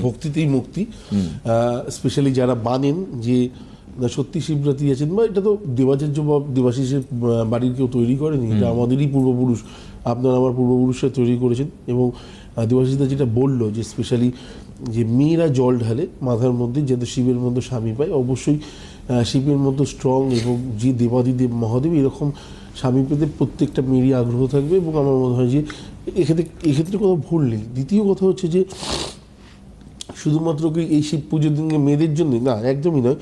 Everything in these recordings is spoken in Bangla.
ভক্তিতেই মুক্তি। স্পেশালি যারা মানেন যে না সত্যি শিবরাত্রি আছেন, বা এটা তো দেবাচার্য বা দেবাশিসের বাড়ির কেউ তৈরি করেনি, এটা আমাদেরই পূর্বপুরুষ, আপনার আমার পূর্বপুরুষরা তৈরি করেছেন। এবং দেবাশিসদা যেটা বললো যে স্পেশালি যে মেয়েরা জল ঢালে মাথার মধ্যে যাতে শিবের মধ্যে স্বামী পায়, অবশ্যই শিবের মধ্যে স্ট্রং এবং যে দেবাদিদেব মহাদেব এরকম স্বামী পেতে প্রত্যেকটা মেয়েরই আগ্রহ থাকবে। এবং আমার মনে হয় যে এক্ষেত্রে কোনো ভুল নেই। দ্বিতীয় কথা হচ্ছে যে শুধুমাত্র কি এই শিব পুজোর দিনকে মেয়েদের জন্য না, একদমই নয়।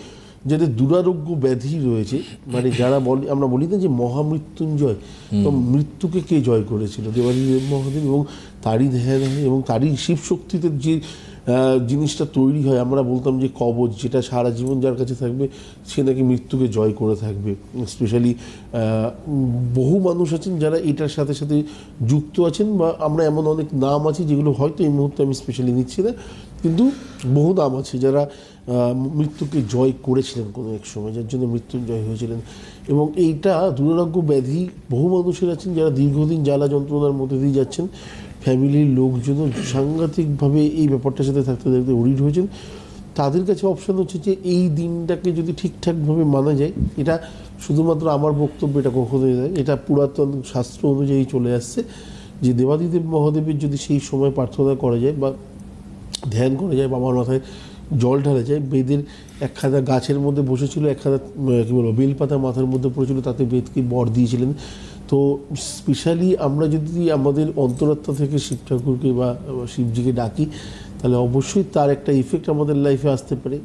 যাদের দুরারোগ্য ব্যাধি রয়েছে, মানে যারা আমরা বলি না যে মহামৃত্যুঞ্জয়, তো মৃত্যুকে কে জয় করেছিল? দেবাদিদেব মহাদেব। এবং তারই ধ্যান এবং তারই শিব শক্তিতে যে জিনিসটা তৈরি হয়, আমরা বলতাম যে কবচ, যেটা সারা জীবন যার কাছে থাকবে সে নাকি মৃত্যুকে জয় করে থাকবে। স্পেশালি বহু মানুষ আছেন যারা এটার সাথে সাথে যুক্ত আছেন, বা আমরা এমন অনেক নাম আছে যেগুলো হয়তো এই মুহূর্তে আমি স্পেশালি নিচ্ছি না, কিন্তু বহু নাম আছে যারা মৃত্যুকে জয় করেছিলেন কোনো এক সময়, যার জন্য মৃত্যুঞ্জয় হয়েছিলেন। এবং এইটা দুরারোগ্য ব্যাধি বহু মানুষের আছেন যারা দীর্ঘদিন জ্বালা যন্ত্রণার মধ্যে দিয়ে যাচ্ছেন, ফ্যামিলির লোকজনও সাংঘাতিকভাবে এই ব্যাপারটার সাথে থাকতে থাকতে অডিট হয়েছেন। তাদের কাছে অপশান হচ্ছে যে এই দিনটাকে যদি ঠিকঠাকভাবে মানা যায়, এটা শুধুমাত্র আমার বক্তব্য এটা কখনোই নয়, এটা পুরাতন শাস্ত্র অনুযায়ী চলে আসছে যে দেবাদিদেব মহাদেবের যদি সেই সময় প্রার্থনা করা যায় বা ধ্যান করা যায়, বাবার মাথায় জল ঢালা যায়, বেদের একখানা গাছের মধ্যে বসেছিল, একখানা কী বলবো বেলপাতা মাথার মধ্যে পড়েছিল, তাতে বেদকে বর দিয়েছিলেন। তো স্পেশালি আমরা যদি আমাদের অন্তরাত্মা থেকে শিব ঠাকুরকে বা শিবজিকে ডাকি, তাহলে অবশ্যই তার একটা ইফেক্ট আমাদের লাইফে আসতে পারে।